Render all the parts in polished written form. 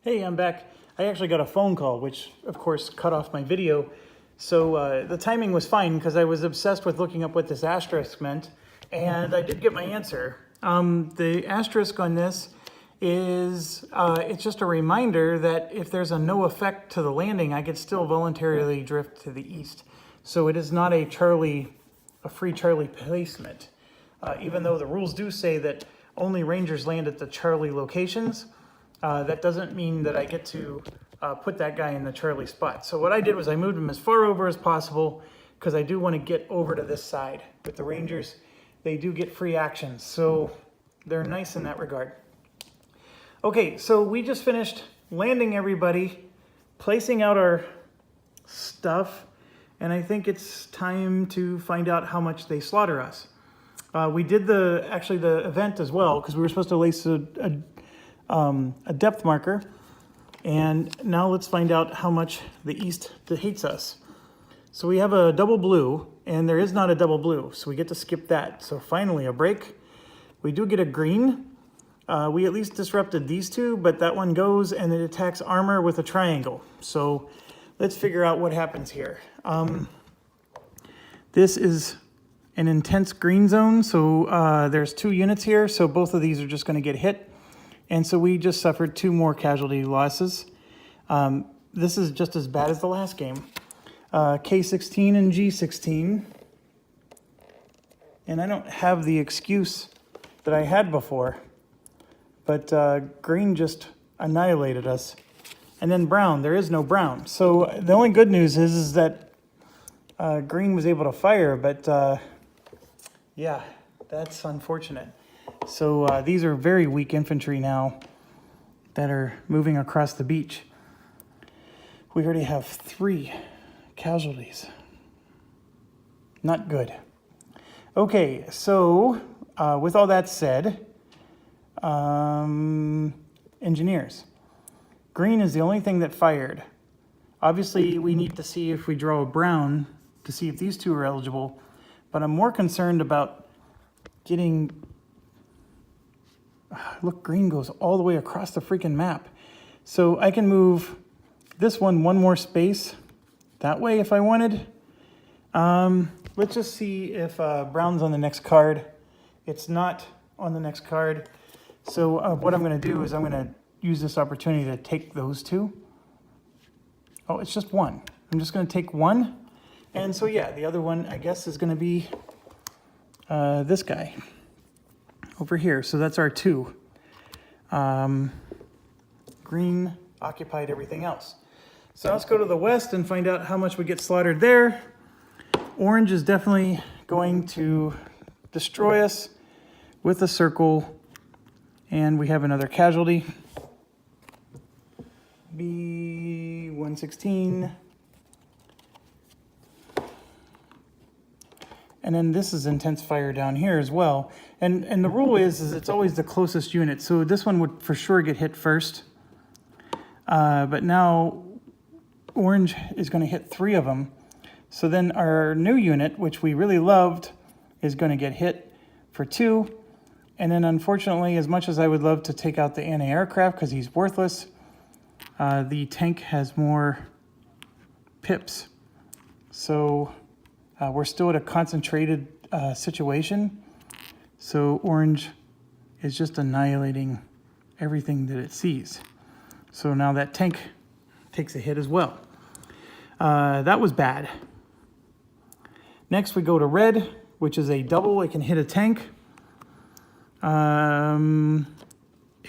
Hey, I'm back. I actually got a phone call, which of course cut off my video. So the timing was fine because I was obsessed with looking up what this asterisk meant, and I did get my answer. The asterisk on this is, it's just a reminder that if there's a no effect to the landing, I could still voluntarily drift to the east. So it is not a free Charlie placement. Even though the rules do say that only Rangers land at the Charlie locations, that doesn't mean that I get to put that guy in the Charlie spot. So what I did was I moved him as far over as possible because I do want to get over to this side. With the Rangers, they do get free actions, so they're nice in that regard. Okay, so we just finished landing everybody, placing out our stuff, and I think it's time to find out how much they slaughter us. We did the event as well because we were supposed to lace a depth marker, and now let's find out how much the East hates us. So we have a double blue, and there is not a double blue, so we get to skip that. So finally a break. We do get a green. We at least disrupted these two, but that one goes and it attacks armor with a triangle. So let's figure out what happens here. This is an intense green zone, so there's 2 units here, so both of these are just going to get hit. And so we just suffered 2 more casualty losses. This is just as bad as the last game. K16 and G16. And I don't have the excuse that I had before, but green just annihilated us. And then brown, there is no brown. So the only good news is that green was able to fire, but yeah, that's unfortunate. So these are very weak infantry now that are moving across the beach. We already have 3 casualties. Not good. Okay, so with all that said, engineers. Green is the only thing that fired. Obviously, we need to see if we draw a brown to see if these 2 are eligible, but I'm more concerned about getting... Look, green goes all the way across the freaking map. So I can move this one more space that way if I wanted. Let's just see if brown's on the next card. It's not on the next card. So what I'm going to do is I'm going to use this opportunity to take those 2. Oh, it's just 1. I'm just going to take 1. And so, yeah, the other one, I guess, is going to be this guy over here. So that's our 2. Green occupied everything else. So let's go to the west and find out how much we get slaughtered there. Orange is definitely going to destroy us with a circle. And we have another casualty. B116. And then this is intense fire down here as well. And the rule is it's always the closest unit. So this one would for sure get hit first. But now orange is going to hit 3 of them. So then our new unit, which we really loved, is going to get hit for 2. And then unfortunately, as much as I would love to take out the anti-aircraft because he's worthless, the tank has more pips. So we're still at a concentrated situation. So orange is just annihilating everything that it sees. So now that tank takes a hit as well. That was bad. Next we go to red, which is a double. It can hit a tank. It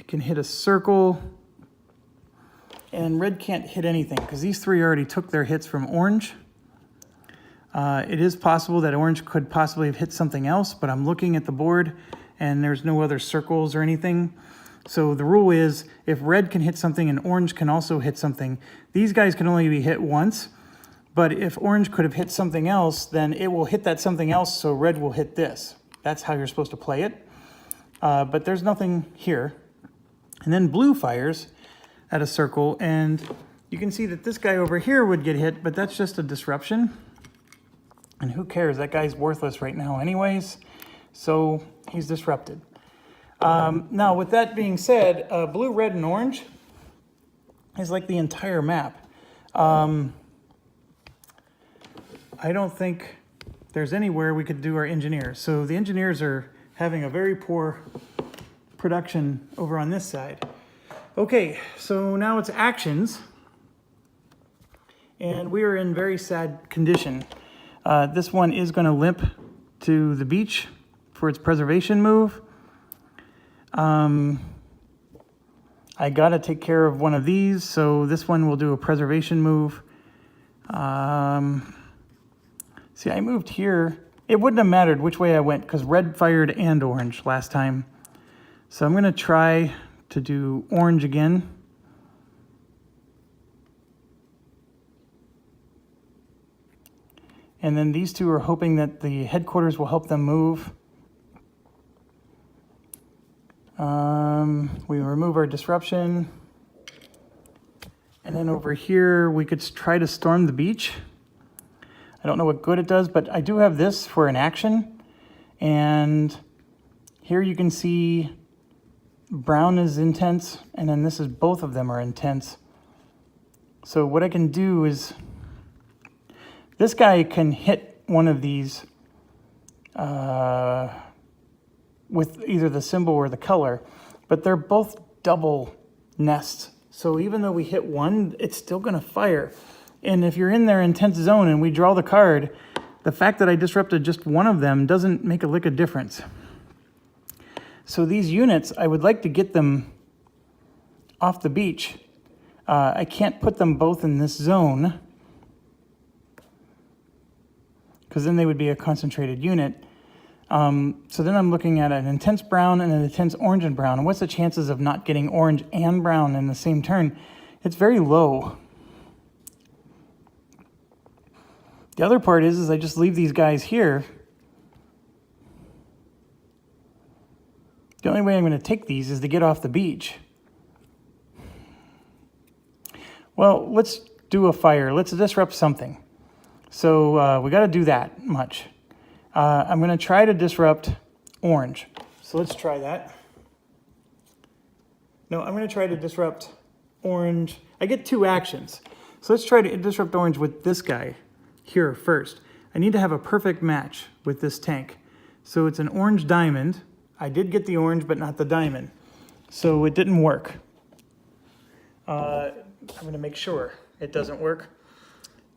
can hit a circle. And red can't hit anything because these 3 already took their hits from orange. It is possible that orange could possibly have hit something else, but I'm looking at the board and there's no other circles or anything. So the rule is if red can hit something and orange can also hit something, these guys can only be hit once. But if orange could have hit something else, then it will hit that something else, so red will hit this. That's how you're supposed to play it. But there's nothing here. And then blue fires at a circle, and you can see that this guy over here would get hit, but that's just a disruption. And who cares? That guy's worthless right now anyways, so he's disrupted. Now, with that being said, blue, red, and orange, is like the entire map. I don't think there's anywhere we could do our engineers. So the engineers are having a very poor production over on this side. Okay, so now it's actions. And we are in very sad condition. This one is going to limp to the beach for its preservation move. I got to take care of one of these, so this one will do a preservation move. See, I moved here. It wouldn't have mattered which way I went because red fired and orange last time. So I'm going to try to do orange again. And then these two are hoping that the headquarters will help them move. We remove our disruption. And then over here, we could try to storm the beach. I don't know what good it does, but I do have this for an action. And here you can see brown is intense, and then this is both of them are intense. So what I can do is, this guy can hit one of these with either the symbol or the color, but they're both double nests. So even though we hit one, it's still going to fire. And if you're in their intense zone and we draw the card, the fact that I disrupted just one of them doesn't make a lick of difference. So these units, I would like to get them off the beach. I can't put them both in this zone, because then they would be a concentrated unit. So then I'm looking at an intense brown and an intense orange and brown. And what's the chances of not getting orange and brown in the same turn? It's very low. The other part is I just leave these guys here. The only way I'm going to take these is to get off the beach. Well, let's do a fire. Let's disrupt something. So we got to do that much. I'm going to try to disrupt orange. So let's try that. No, I'm going to try to disrupt orange. I get two actions. So let's try to disrupt orange with this guy here first. I need to have a perfect match with this tank. So it's an orange diamond. I did get the orange, but not the diamond. So it didn't work. I'm going to make sure it doesn't work.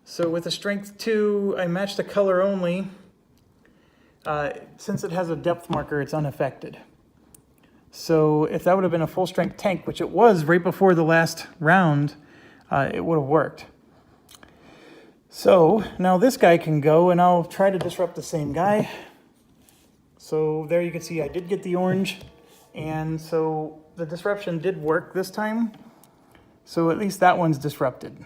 So with a strength 2, I match the color only. Since it has a depth marker, it's unaffected. So if that would have been a full strength tank, which it was right before the last round, it would have worked. So now this guy can go, and I'll try to disrupt the same guy. So there you can see I did get the orange, and so the disruption did work this time. So at least that one's disrupted.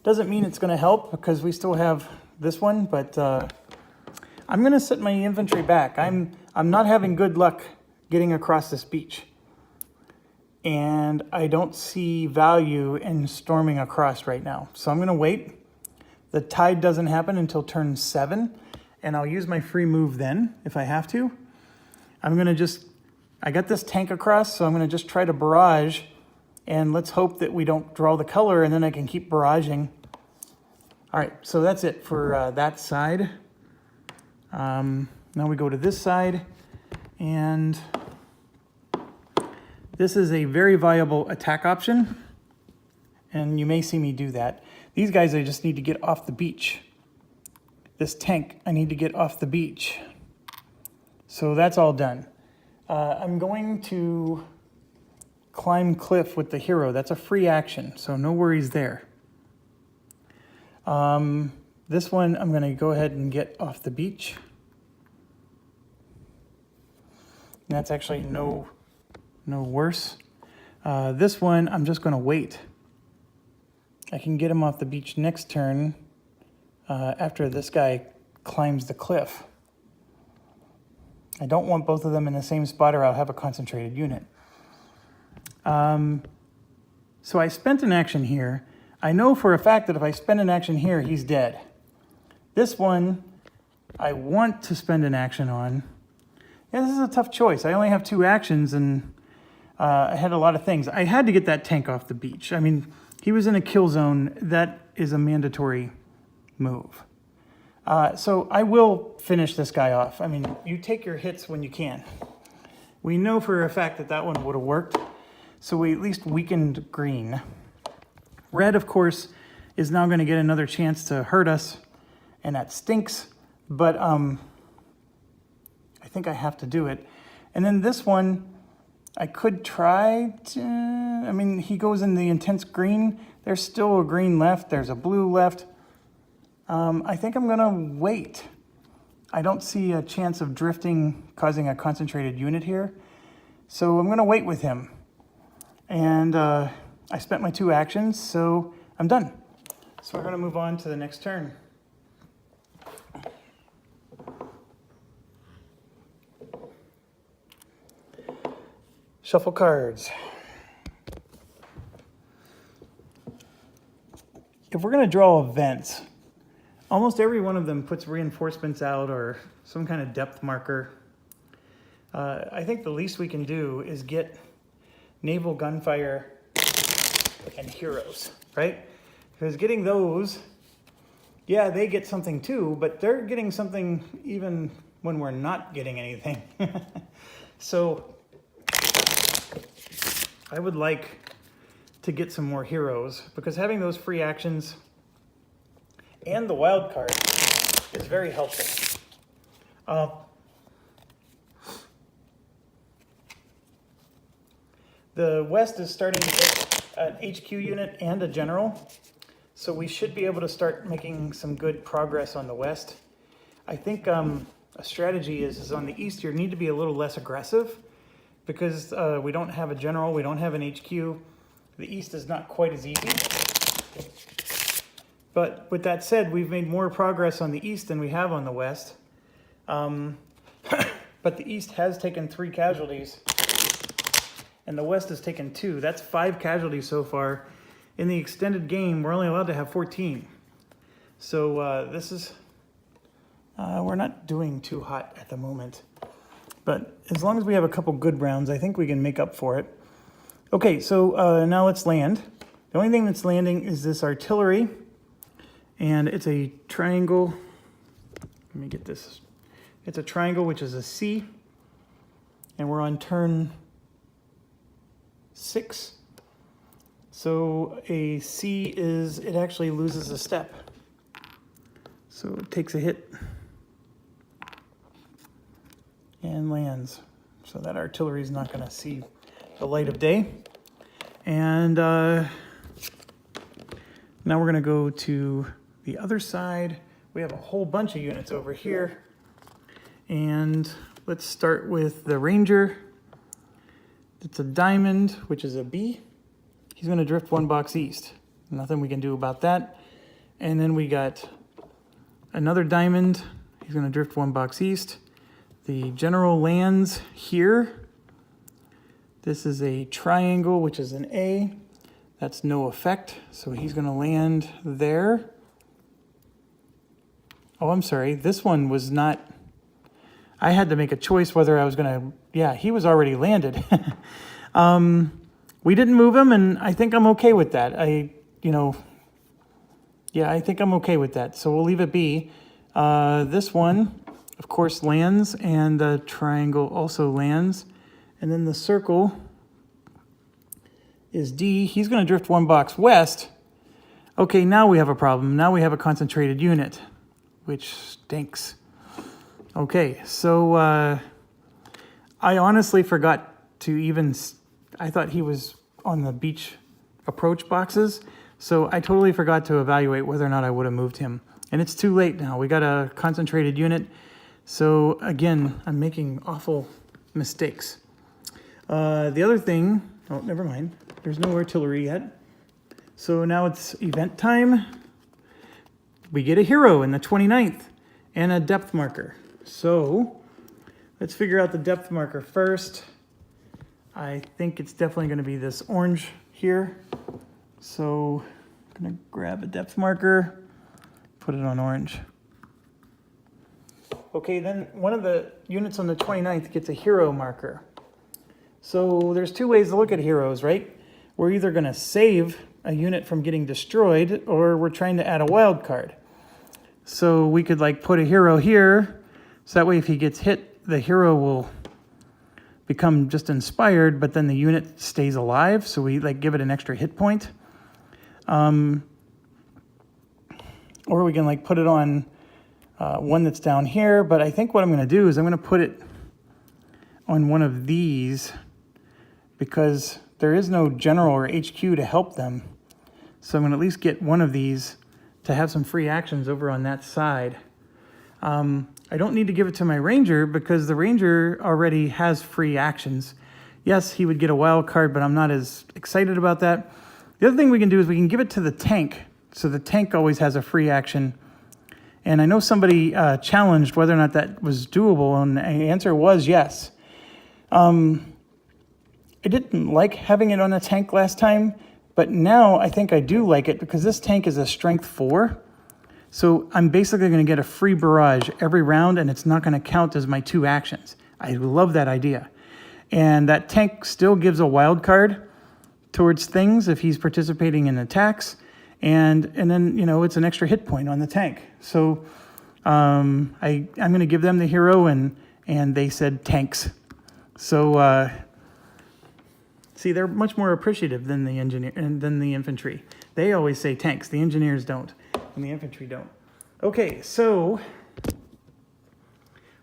Doesn't mean it's going to help because we still have this one, but I'm going to set my infantry back. I'm not having good luck getting across this beach. And I don't see value in storming across right now. So I'm going to wait. The tide doesn't happen until turn 7, and I'll use my free move then if I have to. I'm going to I got this tank across, so I'm going to just try to barrage, and let's hope that we don't draw the color, and then I can keep barraging. All right, so that's it for that side. Now we go to this side, and this is a very viable attack option, and you may see me do that. These guys I just need to get off the beach. This tank, I need to get off the beach. So that's all done. I'm going to climb cliff with the hero. That's a free action, so no worries there. This one, I'm going to go ahead and get off the beach. And that's actually no worse. This one, I'm just going to wait. I can get him off the beach next turn after this guy climbs the cliff. I don't want both of them in the same spot or I'll have a concentrated unit. So I spent an action here. I know for a fact that if I spend an action here, he's dead. This one, I want to spend an action on. Yeah, this is a tough choice. I only have 2 actions, and I had a lot of things. I had to get that tank off the beach. I mean, he was in a kill zone. That is a mandatory move. So I will finish this guy off. I mean, you take your hits when you can. We know for a fact that that one would have worked. So we at least weakened green. Red, of course, is now going to get another chance to hurt us, and that stinks. But I think I have to do it. And then this one, I could try to, I mean, he goes in the intense green. There's still a green left. There's a blue left. I think I'm gonna wait. I don't see a chance of drifting causing a concentrated unit here. So I'm gonna wait with him. And I spent my 2 actions, so I'm done. So we're gonna move on to the next turn. Shuffle cards. If we're gonna draw events, almost every one of them puts reinforcements out or some kind of depth marker. I think the least we can do is get naval gunfire and heroes, right? Because getting those, yeah, they get something too, but they're getting something even when we're not getting anything. So I would like to get some more heroes, because having those free actions and the wild card is very helpful. The West is starting to get an HQ unit and a general, so we should be able to start making some good progress on the West. I think a strategy is on the East, you need to be a little less aggressive, because we don't have a general, we don't have an HQ. The East is not quite as easy. But with that said, we've made more progress on the East than we have on the West. But the East has taken 3 casualties, and the West has taken 2. That's 5 casualties so far. In the extended game, we're only allowed to have 14. So this is, we're not doing too hot at the moment. But as long as we have a couple good rounds, I think we can make up for it. Okay, so now let's land. The only thing that's landing is this artillery, and it's a triangle. Let me get this. It's a triangle, which is a C, and we're on turn 6. So a C is, it actually loses a step. So it takes a hit and lands. So that artillery is not going to see the light of day. And now we're going to go to the other side. We have a whole bunch of units over here. And let's start with the Ranger. It's a diamond, which is a B. He's going to drift 1 box east. Nothing we can do about that. And then we got another diamond. He's going to drift 1 box east. The general lands here. This is a triangle, which is an A. That's no effect, so he's going to land there. Oh, I'm sorry. This one was not... I had to make a choice whether I was going to... Yeah, he was already landed. We didn't move him, and I think I'm okay with that. Yeah, I think I'm okay with that, so we'll leave it be. This one, of course, lands, and the triangle also lands. And then the circle is D. He's going to drift 1 box west. Okay, now we have a problem. Now we have a concentrated unit, which stinks. Okay, so I honestly forgot to even... I thought he was on the beach approach boxes, so I totally forgot to evaluate whether or not I would have moved him. And it's too late now. We got a concentrated unit. So again, I'm making awful mistakes. The other thing, oh, never mind. There's no artillery yet. So now it's event time. We get a hero in the 29th and a depth marker. So let's figure out the depth marker first. I think it's definitely going to be this orange here. So I'm going to grab a depth marker, put it on orange. Okay, then one of the units on the 29th gets a hero marker. So there's two ways to look at heroes, right? We're either going to save a unit from getting destroyed, or we're trying to add a wild card. So we could like put a hero here, so that way if he gets hit, the hero will become just inspired, but then the unit stays alive, so we like give it an extra hit point. Or we can like put it on one that's down here, but I think what I'm going to do is I'm going to put it on one of these because there is no general or HQ to help them. So I'm going to at least get one of these to have some free actions over on that side. I don't need to give it to my ranger because the ranger already has free actions. Yes, he would get a wild card, but I'm not as excited about that. The other thing we can do is we can give it to the tank. So the tank always has a free action. And I know somebody challenged whether or not that was doable, and the answer was yes. I didn't like having it on a tank last time, but now I think I do like it because this tank is a strength 4. So I'm basically going to get a free barrage every round, and it's not going to count as my 2 actions. I love that idea. And that tank still gives a wild card towards things if he's participating in attacks. And then, you know, it's an extra hit point on the tank. So I'm going to give them the hero, and they said tanks. So see, they're much more appreciative than the engineer and than the infantry. They always say tanks. The engineers don't, and the infantry don't. Okay, so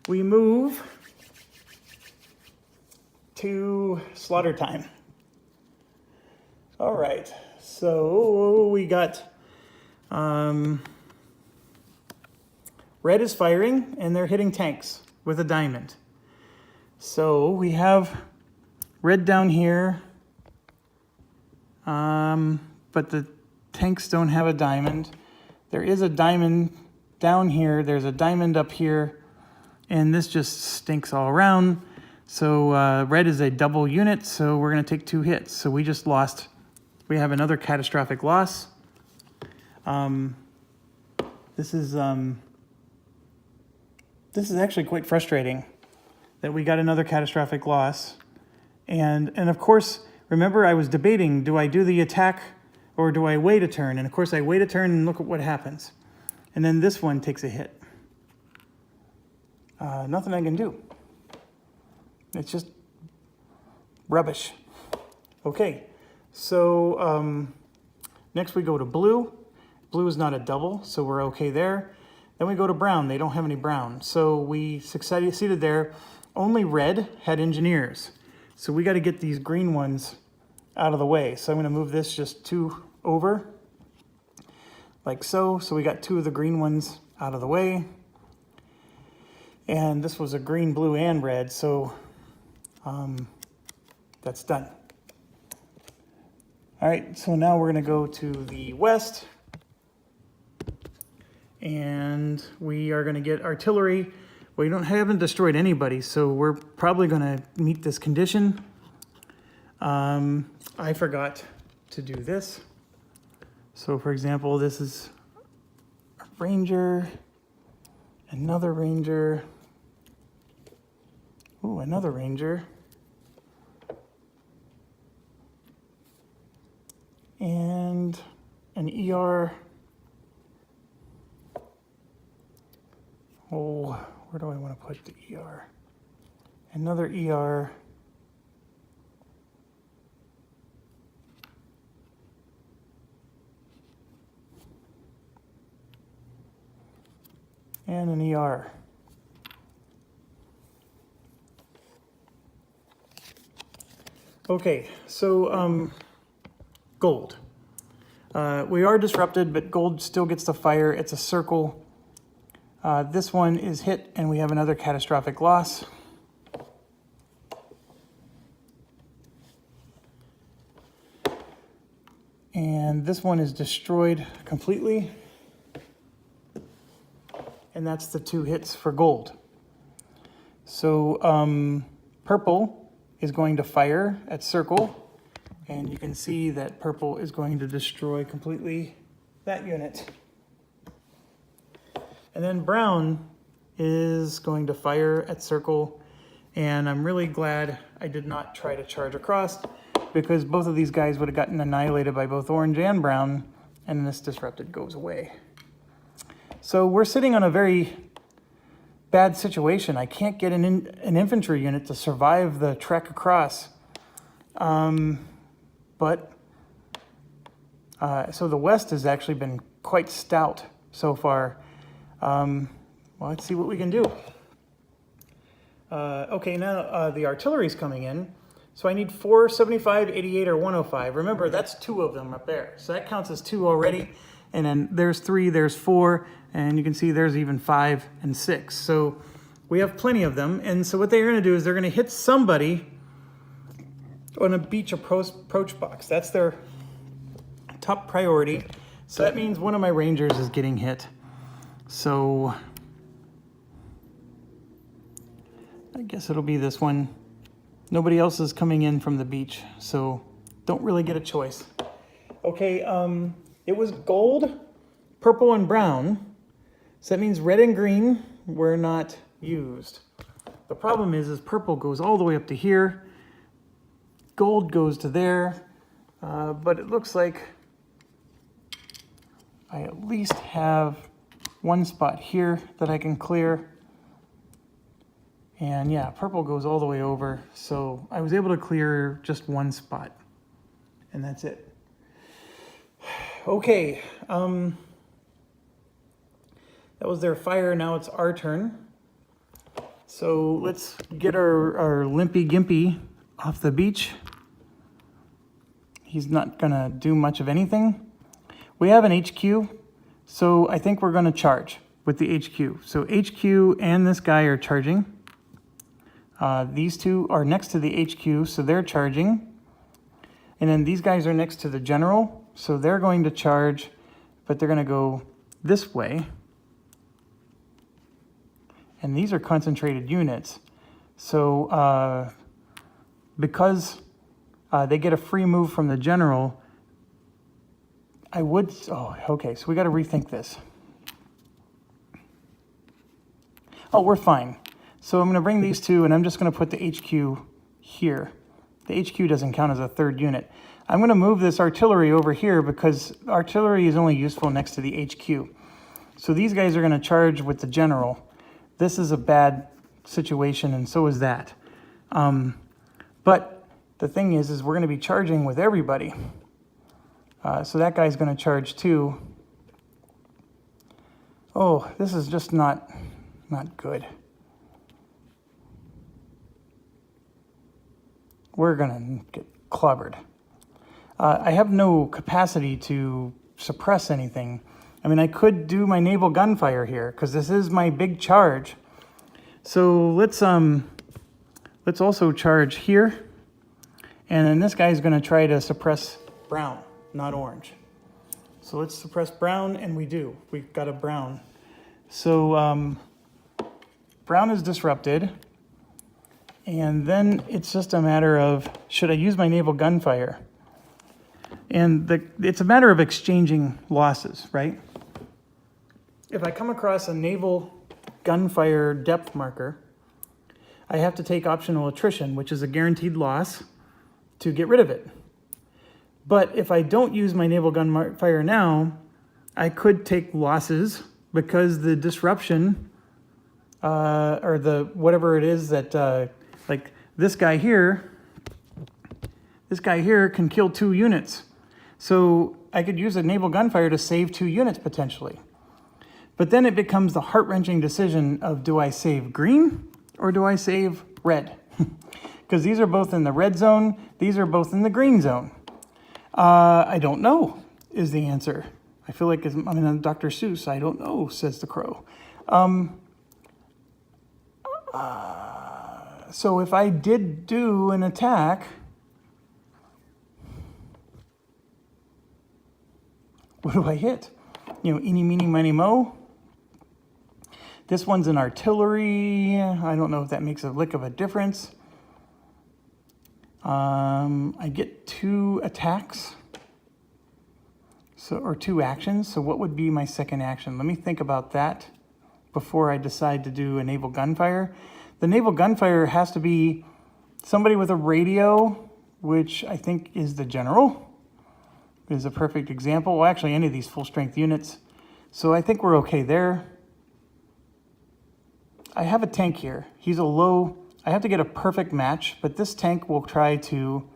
we move to slaughter time. All right, so we got red is firing, and they're hitting tanks with a diamond. So we have red down here, but the tanks don't have a diamond. There is a diamond down here. There's a diamond up here, and this just stinks all around. So red is a double unit, so we're going to take 2 hits. So we just lost. We have another catastrophic loss. This is actually quite frustrating that we got another catastrophic loss. And of course, remember I was debating, do I do the attack or do I wait a turn? And of course I wait a turn and look at what happens. And then this one takes a hit. Nothing I can do. It's just rubbish. Okay, so next we go to blue. Blue is not a double, so we're okay there. Then we go to brown. They don't have any brown. So we succeeded there. Only red had engineers. So we got to get these green ones out of the way. So I'm going to move this just 2 over, like so. So we got 2 of the green ones out of the way. And this was a green, blue, and red. So that's done. All right, so now we're going to go to the west. And we are going to get artillery. We haven't destroyed anybody, so we're probably going to meet this condition. I forgot to do this. So for example, this is a ranger, another ranger, ooh, another ranger, and an ER. Oh, where do I want to put the ER? Another ER. And an ER. Okay, so gold. We are disrupted, but gold still gets to fire. It's a circle. This one is hit, and we have another catastrophic loss. And this one is destroyed completely. And that's the 2 hits for gold. So purple is going to fire at circle. And you can see that purple is going to destroy completely that unit. And then brown is going to fire at circle. And I'm really glad I did not try to charge across because both of these guys would have gotten annihilated by both orange and brown, and this disrupted goes away. So we're sitting on a very bad situation. I can't get an infantry unit to survive the trek across. So the west has actually been quite stout so far. Well, let's see what we can do. Okay, now the artillery's coming in. So I need 4, 75, 88, or 105. Remember, that's 2 of them up there. So that counts as 2 already. And then there's 3, there's 4, and you can see there's even 5 and 6. So we have plenty of them. And so what they're going to do is they're going to hit somebody on a beach approach box. That's their top priority. So that means one of my rangers is getting hit. So I guess it'll be this one. Nobody else is coming in from the beach, so don't really get a choice. Okay, it was gold, purple, and brown. So that means red and green were not used. The problem is purple goes all the way up to here. Gold goes to there, but it looks like I at least have one spot here that I can clear. And yeah, purple goes all the way over. So I was able to clear just one spot, and that's it. Okay, that was their fire. Now it's our turn. So let's get our Limpy Gimpy off the beach. He's not gonna do much of anything. We have an HQ, so I think we're gonna charge with the HQ. So HQ and this guy are charging. These 2 are next to the HQ, so they're charging. And then these guys are next to the general, so they're going to charge, but they're gonna go this way. And these are concentrated units. So because they get a free move from the general, okay, so we gotta rethink this. Oh, we're fine. So I'm going to bring these 2, and I'm just going to put the HQ here. The HQ doesn't count as a 3rd unit. I'm going to move this artillery over here because artillery is only useful next to the HQ. So these guys are going to charge with the general. This is a bad situation, and so is that. But the thing is we're going to be charging with everybody. So that guy's going to charge too. Oh, this is just not good. We're gonna get clobbered. I have no capacity to suppress anything. I mean, I could do my naval gunfire here because this is my big charge. So let's also charge here, and then this guy's gonna try to suppress brown, not orange. So let's suppress brown, and we do. We've got a brown. So brown is disrupted. And then it's just a matter of, should I use my naval gunfire? And it's a matter of exchanging losses, right? If I come across a naval gunfire depth marker, I have to take optional attrition, which is a guaranteed loss, to get rid of it. But if I don't use my naval gunfire now, I could take losses because the disruption, or the whatever it is that, like this guy here can kill 2 units. So I could use a naval gunfire to save 2 units potentially. But then it becomes the heart-wrenching decision of, do I save green or do I save red? Because these are both in the red zone, these are both in the green zone. I don't know is the answer. I feel like I'm Dr. Seuss. I don't know, says the crow. So if I did do an attack, what do I hit? Eeny, meeny, miny, mo. This one's an artillery. I don't know if that makes a lick of a difference. I get 2 attacks, or 2 actions. So what would be my second action? Let me think about that before I decide to do a naval gunfire. The naval gunfire has to be Somebody with a radio, which I think is the General, is a perfect example. Well, actually, any of these full-strength units. So I think we're okay there. I have a tank here. He's a low. I have to get a perfect match, but this tank will try to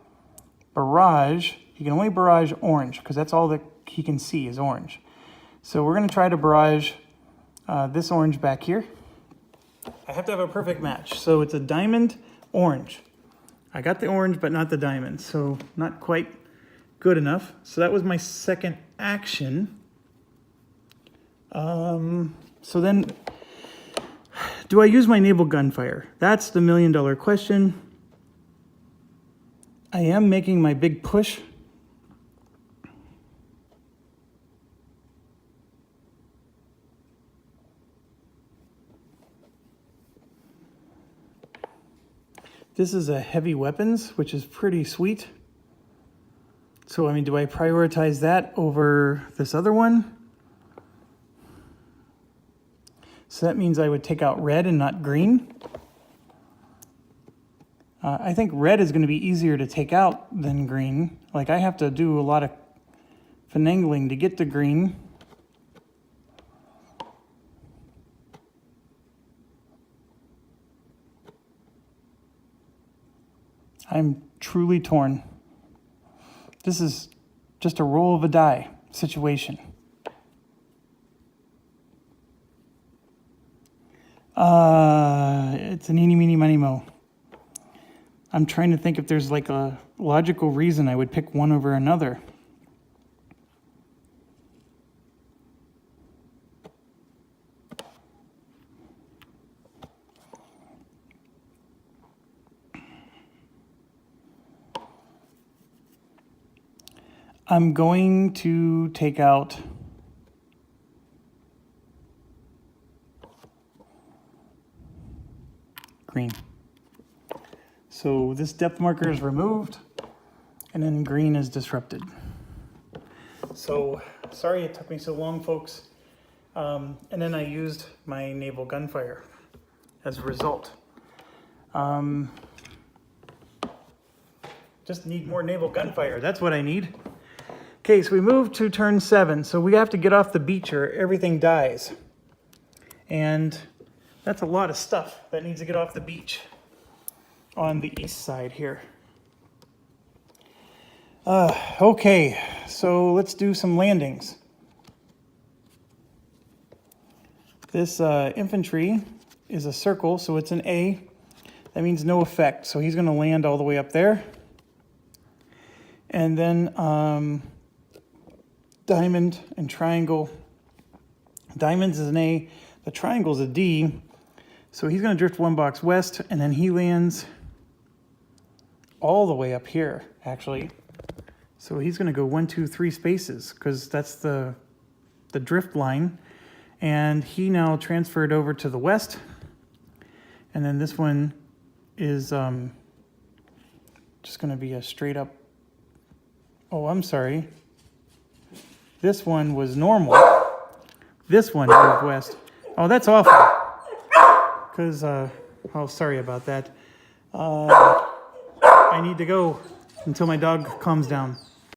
barrage. He can only barrage orange because that's all that he can see is orange. So we're going to try to barrage this orange back here. I have to have a perfect match. So it's a diamond orange. I got the orange, but not the diamond. So not quite good enough. So that was my second action. So then, do I use my naval gunfire? That's the million-dollar question. I am making my big push. This is a heavy weapons, which is pretty sweet. So, I mean, do I prioritize that over this other one? So that means I would take out red and not green. I think red is going to be easier to take out than green. Like, I have to do a lot of finagling to get to green. I'm truly torn. This is just a roll of a die situation. It's an eeny, meeny, miny, mo. I'm trying to think if there's like a logical reason I would pick one over another. I'm going to take out green. So this depth marker is removed, and then green is disrupted. So sorry it took me so long, folks. And then I used my naval gunfire as a result. Just need more naval gunfire. That's what I need. Okay, so we move to turn 7. So we have to get off the beach or everything dies. And that's a lot of stuff that needs to get off the beach on the east side here. Okay, so let's do some landings. This infantry is a circle, so it's an A. That means no effect. So he's going to land all the way up there. And then diamond and triangle. Diamonds is an A. The triangle is a D. So he's going to drift one box west, and then he lands all the way up here, actually. So he's going to go 1, 2, 3 spaces, because that's the drift line. And he now transferred over to the west. And then this one is just going to be a straight up. Oh, I'm sorry. This one was normal. This one moved west. Oh, that's awful. Because, oh, sorry about that. I need to go until my dog calms down.